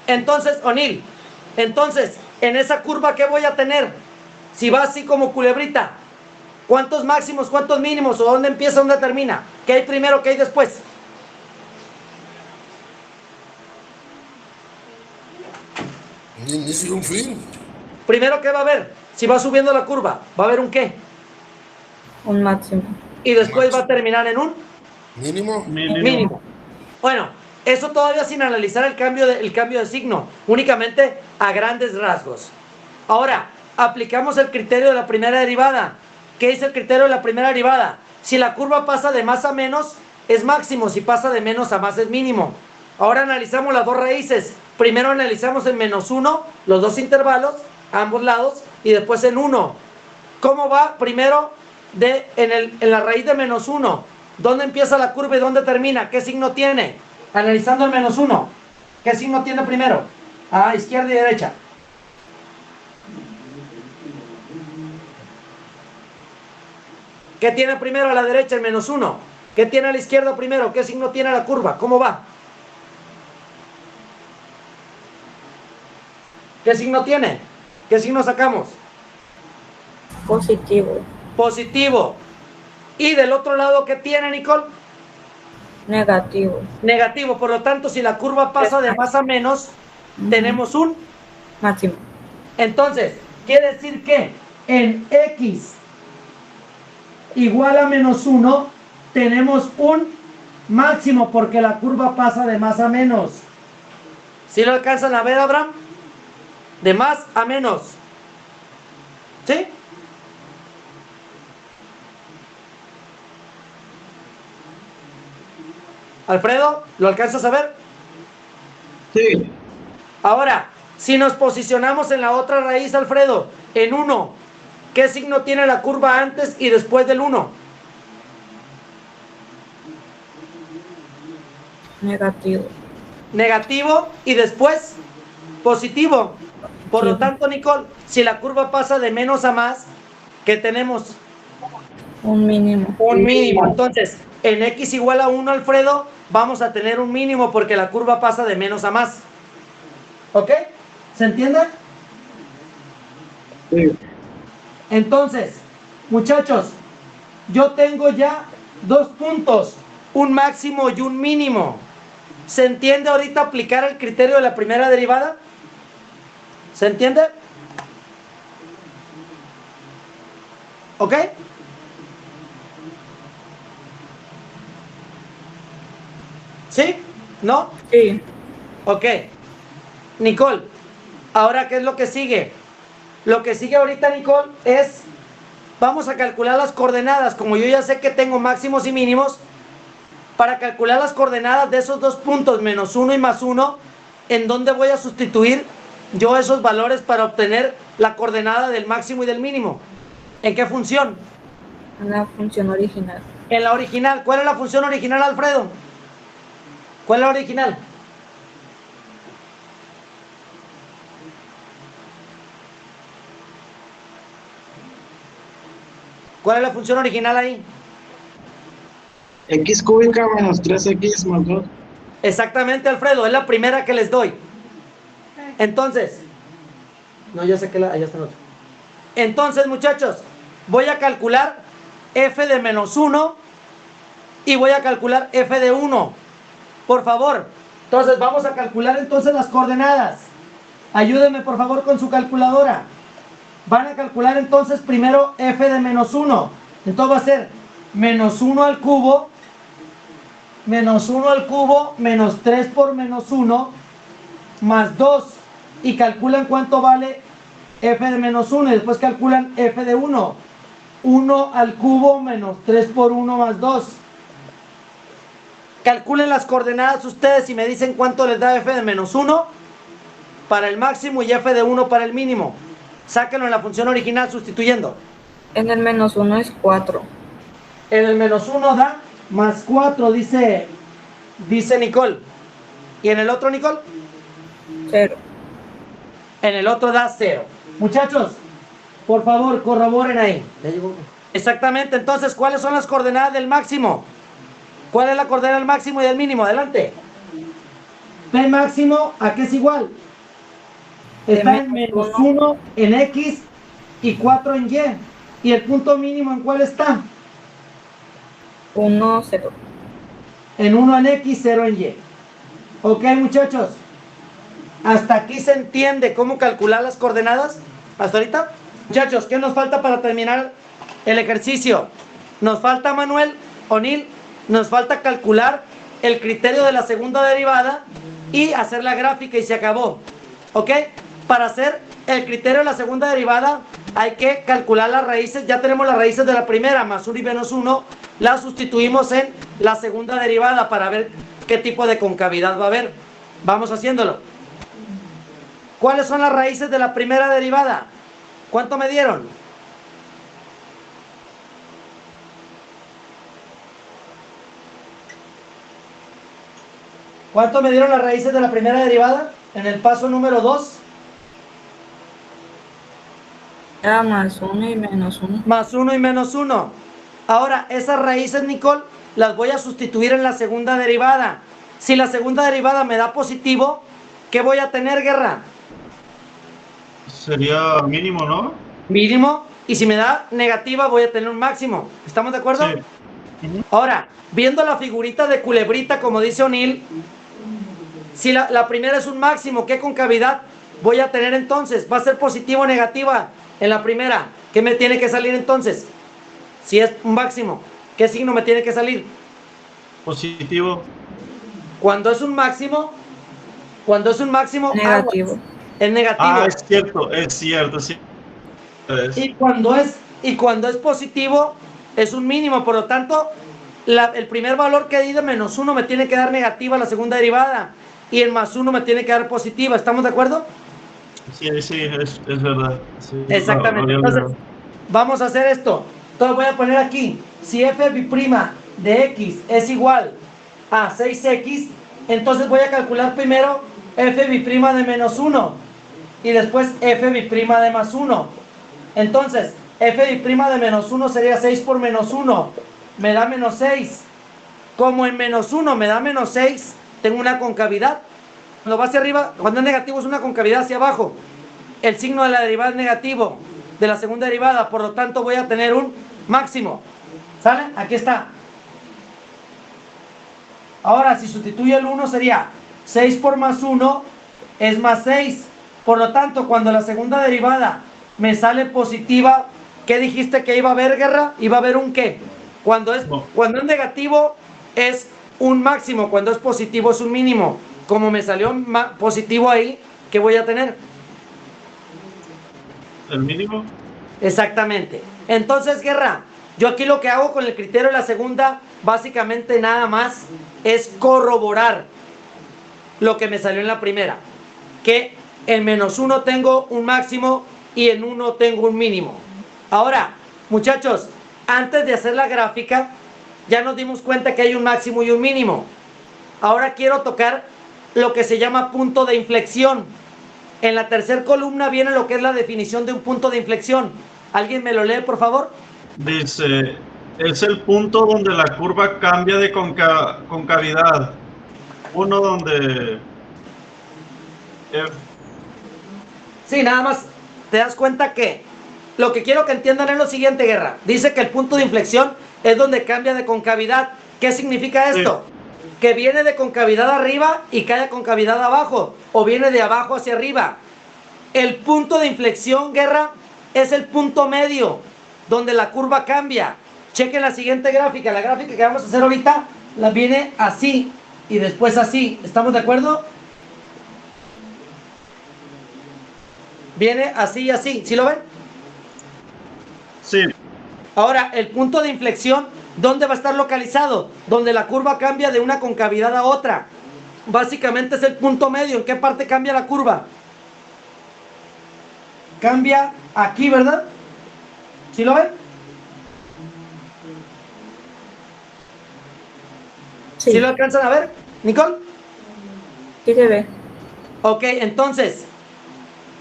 Entonces, O'Neill, entonces, en esa curva, ¿qué voy a tener? Si va así como culebrita, ¿cuántos máximos, cuántos mínimos? ¿O dónde empieza, dónde termina? ¿Qué hay primero, qué hay después? Un inicio y un fin. Primero, ¿qué va a haber? Si va subiendo la curva, ¿va a haber un qué? Un máximo. Y después va a Máximo. terminar en un Mínimo. mínimo. Bueno, eso todavía sin analizar el cambio de signo, únicamente a grandes rasgos. Ahora, aplicamos el criterio de la primera derivada. ¿Qué dice el criterio de la primera derivada? Si la curva pasa de más a menos, es máximo. Si pasa de menos a más, es mínimo. Ahora analizamos las dos raíces. Primero analizamos en -1, los dos intervalos, a ambos lados, y después en 1. ¿Cómo va? Primero en la raíz de -1. ¿Dónde empieza la curva y dónde termina? ¿Qué signo tiene? Analizando el -1. ¿Qué signo tiene primero? A izquierda y derecha. ¿Qué tiene primero a la derecha el -1? ¿Qué tiene a la izquierda primero? ¿Qué signo tiene la curva? ¿Cómo va? ¿Qué signo tiene? ¿Qué signo sacamos? Positivo. Positivo. ¿Y del otro lado qué tiene, Nicole? Negativo. Negativo. Por lo tanto, si la curva pasa de más a menos, tenemos un máximo. Entonces, quiere decir que en x igual a -1 tenemos un máximo porque la curva pasa de más a menos. ¿Sí lo alcanzan a ver, Abraham? De más a menos. ¿Sí? Alfredo, ¿lo alcanzas a ver? Sí. Ahora, si nos posicionamos en la otra raíz, Alfredo, en 1, ¿qué signo tiene la curva antes y después del 1? Negativo. Negativo y después positivo. Por lo tanto, Nicole, si la curva pasa de menos a más, ¿qué tenemos? Un mínimo. Un mínimo. Entonces, en x igual a 1, Alfredo, vamos a tener un mínimo porque la curva pasa de menos a más. ¿Ok? ¿Se entiende? Sí. Entonces, muchachos, yo tengo ya 2 puntos, un máximo y un mínimo. ¿Se entiende ahorita aplicar el criterio de la primera derivada? ¿Se entiende? ¿Ok? ¿Sí? ¿No? Sí. Ok. Nicole, ahora, ¿qué es lo que sigue? Lo que sigue ahorita, Nicole, es, vamos a calcular las coordenadas. Como yo ya sé que tengo máximos y mínimos, para calcular las coordenadas de esos 2 puntos, -1 y +1, ¿en dónde voy a sustituir yo esos valores para obtener la coordenada del máximo y del mínimo? ¿En qué función? En la función original. En la original. ¿Cuál es la función original, Alfredo? ¿Cuál es la original? ¿Cuál es la función original ahí? X cúbica menos 3x más 2. Exactamente, Alfredo, es la primera que les doy. Entonces, no, ya sé que allá está el otro. Entonces, muchachos, voy a calcular f de -1 y voy a calcular f de 1. Por favor. Entonces, vamos a calcular entonces las coordenadas. Ayúdenme, por favor, con su calculadora. Van a calcular entonces primero f de -1. Entonces va a ser -1 al cubo, -1 al cubo, menos 3 por -1, más 2. Y calculan cuánto vale f de -1. Y después calculan f de 1. 1 al cubo menos 3 por 1 más 2. Calculen las coordenadas ustedes y me dicen cuánto les da f de -1 para el máximo y f de 1 para el mínimo. Sáquenlo en la función original sustituyendo. En el -1 es 4. En el -1 da más 4, dice Nicole. ¿Y en el otro, Nicole? 0. En el otro da 0. Muchachos, por favor, corroboren ahí. ¿Ya llegó? Exactamente, entonces, ¿cuáles son las coordenadas del máximo? ¿Cuál es la coordenada del máximo y del mínimo? Adelante. P máximo, ¿a qué es igual? Está en menos 1 en X y 4 en Y. ¿Y el punto mínimo en cuál está? 1, 0. En 1 en X, 0 en Y. Ok, muchachos. ¿Hasta aquí se entiende cómo calcular las coordenadas? ¿Hasta ahorita? Muchachos, ¿qué nos falta para terminar el ejercicio? Nos falta, Manuel, O'Neill, nos falta calcular el criterio de la segunda derivada y hacer la gráfica y se acabó. ¿Ok? Para hacer el criterio de la segunda derivada hay que calcular las raíces. Ya tenemos las raíces de la primera, más 1 y menos 1. Las sustituimos en la segunda derivada para ver qué tipo de concavidad va a haber. Vamos haciéndolo. ¿Cuáles son las raíces de la primera derivada? ¿Cuánto me dieron? ¿Cuánto me dieron las raíces de la primera derivada? En el paso número 2. Era más 1 y menos 1. Más 1 y menos 1. Ahora, esas raíces, Nicole, las voy a sustituir en la segunda derivada. Si la segunda derivada me da positivo, ¿qué voy a tener, Guerra? Sería mínimo, ¿no? Mínimo. Y si me da negativa, voy a tener un máximo. ¿Estamos de acuerdo? Sí. Ahora, viendo la figurita de culebrita, como dice O'Neill, si la primera es un máximo, ¿qué concavidad voy a tener entonces? ¿Va a ser positiva o negativa en la primera? ¿Qué me tiene que salir entonces? Si es un máximo, ¿qué signo me tiene que salir? Positivo. Cuando es un máximo, Negativo. aguas, es negativo. Ah, es cierto, sí. Y cuando es positivo, es un mínimo. Por lo tanto, el primer valor que di de menos 1 me tiene que dar negativa la segunda derivada. Y el más 1 me tiene que dar positiva. ¿Estamos de acuerdo? Sí, es verdad. Sí, Exactamente. Entonces, vamos a hacer esto. Entonces voy a poner aquí, si f' de x es igual a 6x, entonces voy a calcular primero f' de menos 1 y después f' de más 1. Entonces, f' de menos 1 sería 6 por menos 1, me da menos 6. Como en menos 1 me da menos 6, tengo una concavidad. Cuando va hacia arriba, cuando es negativo es una concavidad hacia abajo. El signo de la derivada es negativo de la segunda derivada, por lo tanto voy a tener un máximo. ¿Sale? Aquí está. Ahora, si sustituyo el 1 sería 6 por más 1 es más 6. Por lo tanto, cuando la segunda derivada me sale positiva, ¿qué dijiste que iba a haber, Guerra? Iba a haber un ¿qué? Cuando es negativo es un máximo, cuando es positivo es un mínimo. Como me salió positivo ahí, ¿qué voy a tener? ¿El mínimo? Exactamente. Entonces, Guerra, yo aquí lo que hago con el criterio de la segunda, básicamente nada más es corroborar lo que me salió en la primera. Que en menos 1 tengo un máximo y en 1 tengo un mínimo. Ahora, muchachos, antes de hacer la gráfica, ya nos dimos cuenta que hay un máximo y un mínimo. Ahora quiero tocar lo que se llama punto de inflexión. En la tercera columna viene lo que es la definición de un punto de inflexión. ¿Alguien me lo lee, por favor? Dice, es el punto donde la curva cambia de concavidad. Uno donde... Sí, nada más te das cuenta que lo que quiero que entiendan es lo siguiente, Guerra. Dice que el punto de inflexión es donde cambia de concavidad. ¿Qué significa esto? Sí. Que viene de concavidad arriba y cae a concavidad abajo, o viene de abajo hacia arriba. El punto de inflexión, Guerra, es el punto medio donde la curva cambia. Chequen la siguiente gráfica. La gráfica que vamos a hacer ahorita la viene así y después así. ¿Estamos de acuerdo? Viene así y así. ¿Sí lo ven? Sí. Ahora, el punto de inflexión, ¿dónde va a estar localizado? Donde la curva cambia de una concavidad a otra. Básicamente es el punto medio. ¿En qué parte cambia la curva? Cambia aquí, ¿verdad? ¿Sí lo ven? Sí. ¿Sí lo alcanzan a ver, Nicole? Sí se ve. Ok, entonces,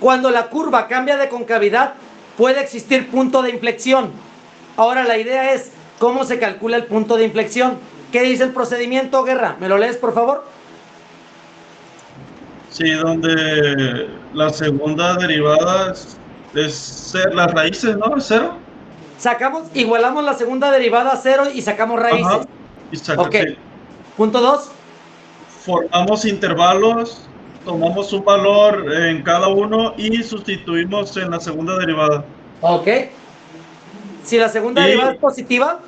cuando la curva cambia de concavidad, puede existir punto de inflexión. Ahora la idea es, ¿cómo se calcula el punto de inflexión? ¿Qué dice el procedimiento, Guerra? ¿Me lo lees, por favor? Sí, donde la segunda derivada las raíces, ¿no? ¿Cero? Igualamos la segunda derivada a 0 y sacamos raíces. Ajá. Y Ok. sí. Punto 2. Formamos intervalos, tomamos un valor en cada uno y sustituimos en la segunda derivada. Ok. Si la segunda derivada es Y positiva,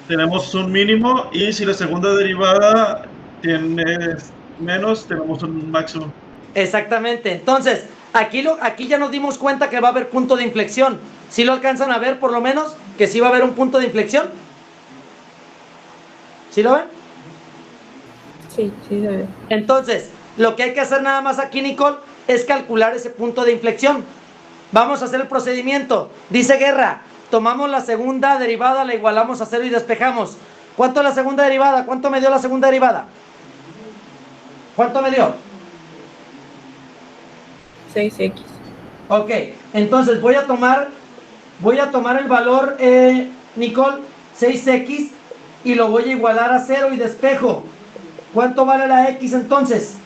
tenemos un mínimo, y si la segunda derivada tiene menos, tenemos un máximo. exactamente. Entonces, aquí ya nos dimos cuenta que va a haber punto de inflexión. ¿Sí lo alcanzan a ver por lo menos? Que sí va a haber un punto de inflexión. ¿Sí lo ven? Sí, sí se ve. Entonces, lo que hay que hacer nada más aquí, Nicole, es calcular ese punto de inflexión. Vamos a hacer el procedimiento. Dice Guerra, tomamos la segunda derivada, la igualamos a 0 y despejamos. ¿Cuánto es la segunda derivada? ¿Cuánto me dio la segunda derivada? ¿Cuánto me dio? 6x. Ok, entonces voy a tomar el valor, Nicole, 6x, y lo voy a igualar a 0 y despejo. ¿Cuánto vale la x entonces?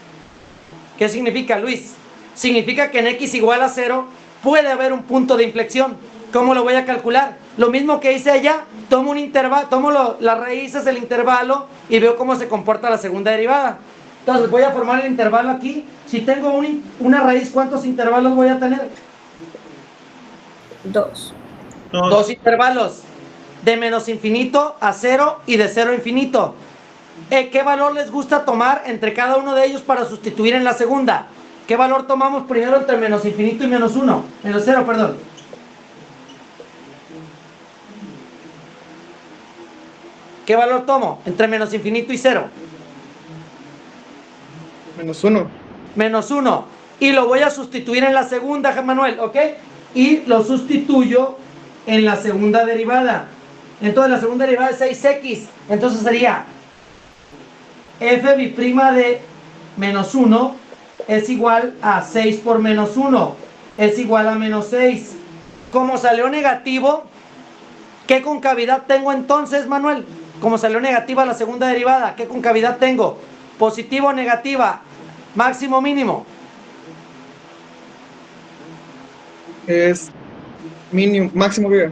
¿Qué significa, Luis? Significa que en x igual a 0 puede haber un punto de inflexión. ¿Cómo lo voy a calcular? Lo mismo que hice allá, tomo un intervalo, las raíces del intervalo y veo cómo se comporta la segunda derivada. Entonces voy a formar el intervalo aquí. Si tengo una raíz, ¿cuántos intervalos voy a tener? 2. Dos intervalos. De menos infinito a 0 y de 0 a infinito. ¿Qué valor les gusta tomar entre cada uno de ellos para sustituir en la segunda? ¿Qué valor tomamos primero entre menos infinito y menos 1? Menos 0, perdón. ¿Qué valor tomo entre menos infinito y 0? Menos 1. Menos 1. Y lo voy a sustituir en la segunda, Manuel, ¿ok? Y lo sustituyo en la segunda derivada. Entonces la segunda derivada es 6x. Entonces sería f' de menos 1 es igual a 6 por menos 1. Es igual a menos 6. Como salió negativo, ¿qué concavidad tengo entonces, Manuel? Como salió negativa la segunda derivada, ¿qué concavidad tengo? ¿Positivo o negativa? ¿Máximo o mínimo? Es mínimo, máximo que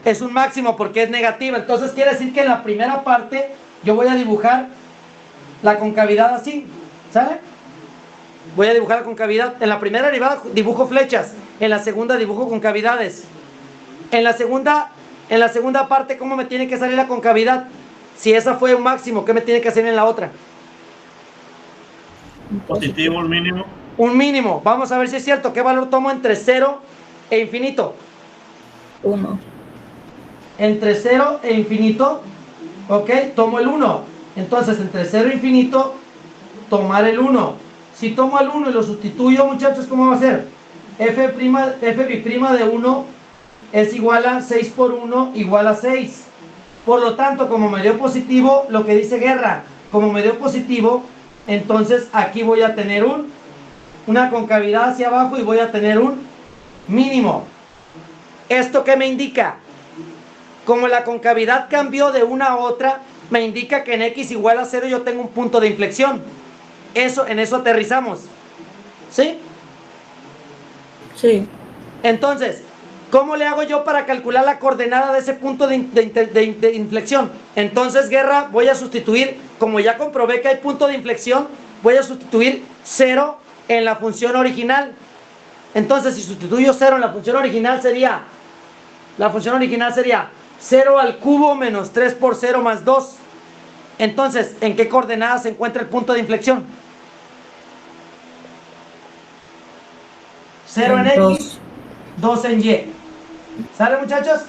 Es un máximo porque es negativa. Entonces quiere decir que en la primera parte yo voy a dibujar la concavidad así, ¿sale? Voy a dibujar la concavidad. En la primera derivada dibujo flechas, en la segunda dibujo concavidades. En la segunda parte, ¿cómo me tiene que salir la concavidad? Si esa fue un máximo, ¿qué me tiene que hacer en la otra? Positivo, un mínimo. Un mínimo. Vamos a ver si es cierto. ¿Qué valor tomo entre 0 e infinito? 1. Entre 0 e infinito, ok, tomo el 1. Entonces, entre 0 e infinito, tomar el 1. Si tomo el 1 y lo sustituyo, muchachos, ¿cómo va a ser? f' de 1 es igual a 6 por 1 igual a 6. Por lo tanto, como me dio positivo, lo que dice Guerra, como me dio positivo, entonces aquí voy a tener una concavidad hacia abajo y voy a tener un mínimo. ¿Esto qué me indica? Como la concavidad cambió de una a otra, me indica que en x igual a 0 yo tengo un punto de inflexión. En eso aterrizamos. ¿Sí? Sí. Entonces, ¿cómo le hago yo para calcular la coordenada de ese punto de inflexión? Entonces, Guerra, voy a sustituir, como ya comprobé que hay punto de inflexión, voy a sustituir 0 en la función original. Entonces, si sustituyo 0 en la función original sería 0 al cubo menos 3 por 0 más 2. Entonces, ¿en qué coordenada se encuentra el punto de inflexión? 0 en X, 2 en Y. ¿Sale, muchachos?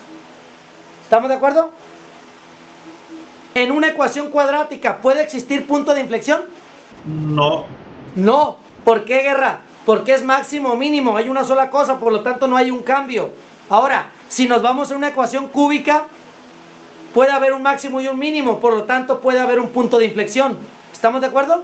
¿Estamos de acuerdo? ¿En una ecuación cuadrática puede existir punto de inflexión? No. No. ¿Por qué, Guerra? Porque es máximo o mínimo, hay una sola cosa, por lo tanto no hay un cambio. Ahora, si nos vamos a una ecuación cúbica, puede haber un máximo y un mínimo, por lo tanto puede haber un punto de inflexión. ¿Estamos de acuerdo?